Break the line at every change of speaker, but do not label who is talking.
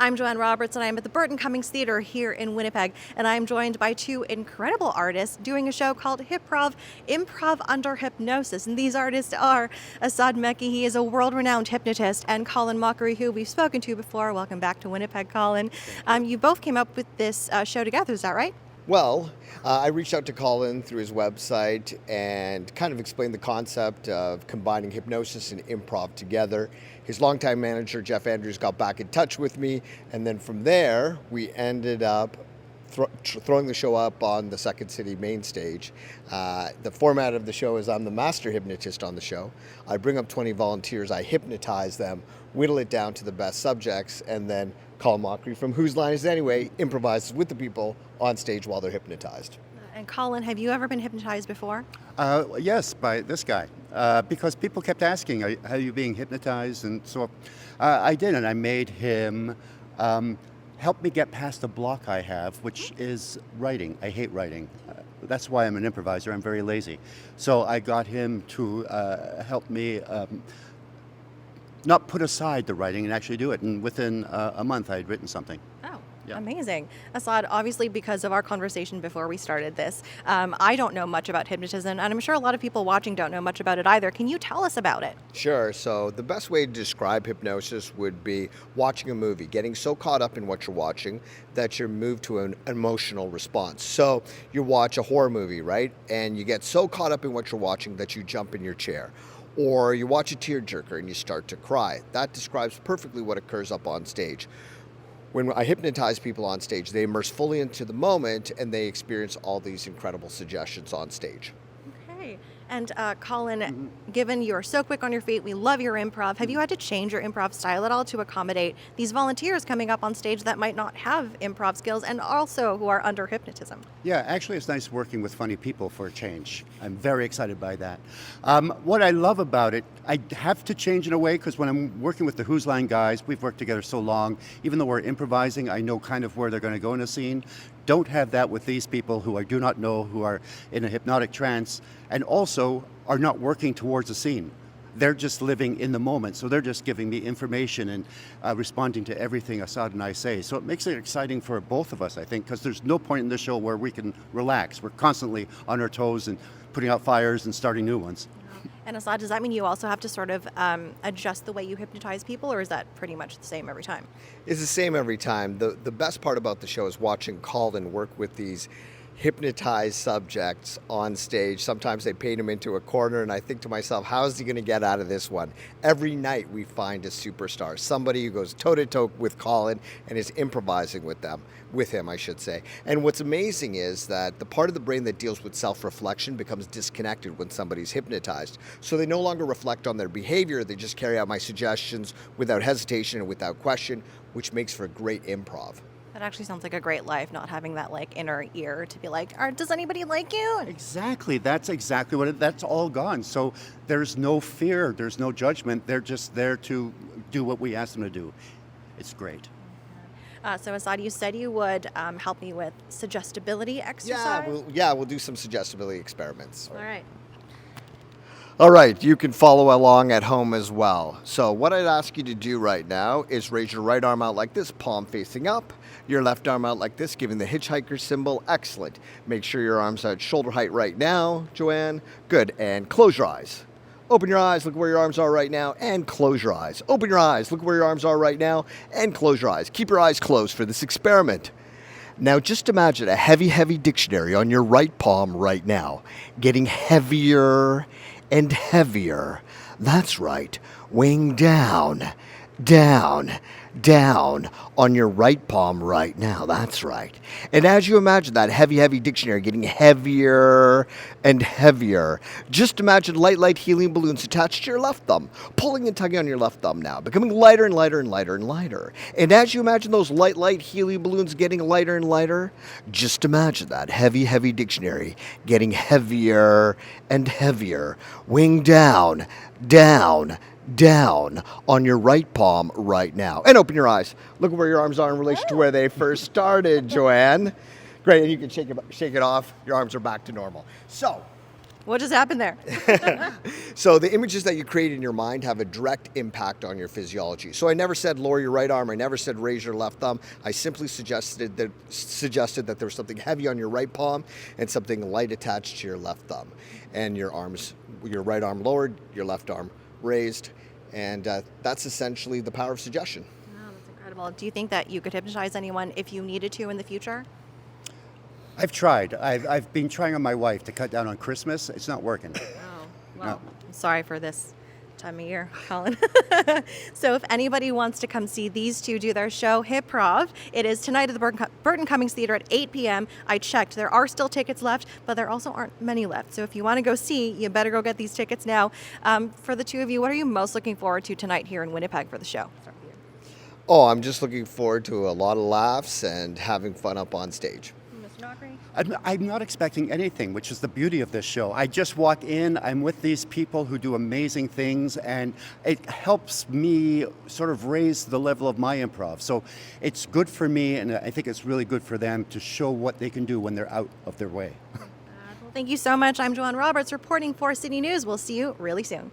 I'm Joanne Roberts, and I'm at the Burton Cummings Theatre here in Winnipeg, and I'm joined by two incredible artists doing a show called Hyprov, Improv Under Hypnosis. And these artists are Asad Mecci, he is a world-renowned hypnotist, and Colin Mochrie, who we've spoken to before. Welcome back to Winnipeg, Colin. You both came up with this show together, is that right?
Well, I reached out to Colin through his website and kind of explained the concept of combining hypnosis and improv together. His longtime manager, Jeff Andrews, got back in touch with me, and then from there, we ended up throwing the show up on the Second City main stage. The format of the show is I'm the master hypnotist on the show. I bring up 20 volunteers, I hypnotize them, whittle it down to the best subjects, and then Colin Mochrie from Whose Line Is It Anyway improvises with the people on stage while they're hypnotized.
And Colin, have you ever been hypnotized before?
Yes, by this guy, because people kept asking, are you being hypnotized? And so I did, and I made him help me get past the block I have, which is writing. I hate writing. That's why I'm an improviser. I'm very lazy. So I got him to help me not put aside the writing and actually do it. And within a month, I had written something.
Oh.
Yeah.
Amazing. Asad, obviously because of our conversation before we started this, I don't know much about hypnotism, and I'm sure a lot of people watching don't know much about it either. Can you tell us about it?
Sure. So the best way to describe hypnosis would be watching a movie, getting so caught up in what you're watching that you're moved to an emotional response. So you watch a horror movie, right? And you get so caught up in what you're watching that you jump in your chair. Or you watch a tearjerker and you start to cry. That describes perfectly what occurs up on stage. When I hypnotize people on stage, they immerse fully into the moment and they experience all these incredible suggestions on stage.
Okay. And Colin, given you're so quick on your feet, we love your improv. Have you had to change your improv style at all to accommodate these volunteers coming up on stage that might not have improv skills and also who are under hypnotism?
Yeah, actually, it's nice working with funny people for a change. I'm very excited by that. What I love about it, I have to change in a way because when I'm working with the Whose Line guys, we've worked together so long. Even though we're improvising, I know kind of where they're going to go in a scene. Don't have that with these people who I do not know, who are in a hypnotic trance, and also are not working towards a scene. They're just living in the moment, so they're just giving me information and responding to everything Asad and I say. So it makes it exciting for both of us, I think, because there's no point in the show where we can relax. We're constantly on our toes and putting out fires and starting new ones.
And Asad, does that mean you also have to sort of adjust the way you hypnotize people, or is that pretty much the same every time?
It's the same every time. The best part about the show is watching Colin work with these hypnotized subjects on stage. Sometimes they paint him into a corner, and I think to myself, how is he going to get out of this one? Every night we find a superstar, somebody who goes toe-to-toe with Colin and is improvising with him, I should say. And what's amazing is that the part of the brain that deals with self-reflection becomes disconnected when somebody's hypnotized. So they no longer reflect on their behavior, they just carry out my suggestions without hesitation and without question, which makes for great improv.
That actually sounds like a great life, not having that like inner ear to be like, does anybody like you?
Exactly. That's exactly what that's all gone. So there's no fear. There's no judgment. They're just there to do what we ask them to do. It's great.
So Asad, you said you would help me with suggestibility exercise?
We'll do some suggestibility experiments.
All right.
All right, you can follow along at home as well. So what I'd ask you to do right now is raise your right arm out like this, palm facing up. Your left arm out like this, giving the hitchhiker symbol. Excellent. Make sure your arms are at shoulder height right now, Joanne. Good, and close your eyes. Open your eyes, look where your arms are right now, and close your eyes. Open your eyes, look where your arms are right now, and close your eyes. Keep your eyes closed for this experiment. Now just imagine a heavy, heavy dictionary on your right palm right now, getting heavier and heavier. That's right, weighing down, down, down on your right palm right now. That's right. And as you imagine that heavy, heavy dictionary getting heavier and heavier, just imagine light, light helium balloons attached to your left thumb, pulling and tugging on your left thumb now, becoming lighter and lighter and lighter and lighter. And as you imagine those light, light helium balloons getting lighter and lighter, just imagine that heavy, heavy dictionary getting heavier and heavier, weighing down, down, down on your right palm right now. And open your eyes. Look where your arms are in relation to where they first started, Joanne. Great, and you can shake it off. Your arms are back to normal. So,
What just happened there?
So the images that you create in your mind have a direct impact on your physiology. So I never said lower your right arm. I never said raise your left thumb. I simply suggested that there was something heavy on your right palm and something light attached to your left thumb. And your right arm lowered, your left arm raised. And that's essentially the power of suggestion.
Wow, that's incredible. Do you think that you could hypnotize anyone if you needed to in the future?
I've tried. I've been trying on my wife to cut down on Christmas. It's not working.
Oh, well,
No.
I'm sorry for this time of year, Colin. So if anybody wants to come see these two do their show, Hyprov, it is tonight at the Burton Cummings Theater at 8 p.m. I checked. There are still tickets left, but there also aren't many left. So if you want to go see, you better go get these tickets now. For the two of you, what are you most looking forward to tonight here in Winnipeg for the show? Start with you.
Oh, I'm just looking forward to a lot of laughs and having fun up on stage.
Mr. Mochrie?
I'm not expecting anything, which is the beauty of this show. I just walk in, I'm with these people who do amazing things, and it helps me sort of raise the level of my improv. So it's good for me, and I think it's really good for them to show what they can do when they're out of their way.
Well, thank you so much. I'm Joanne Roberts reporting for City News. We'll see you really soon.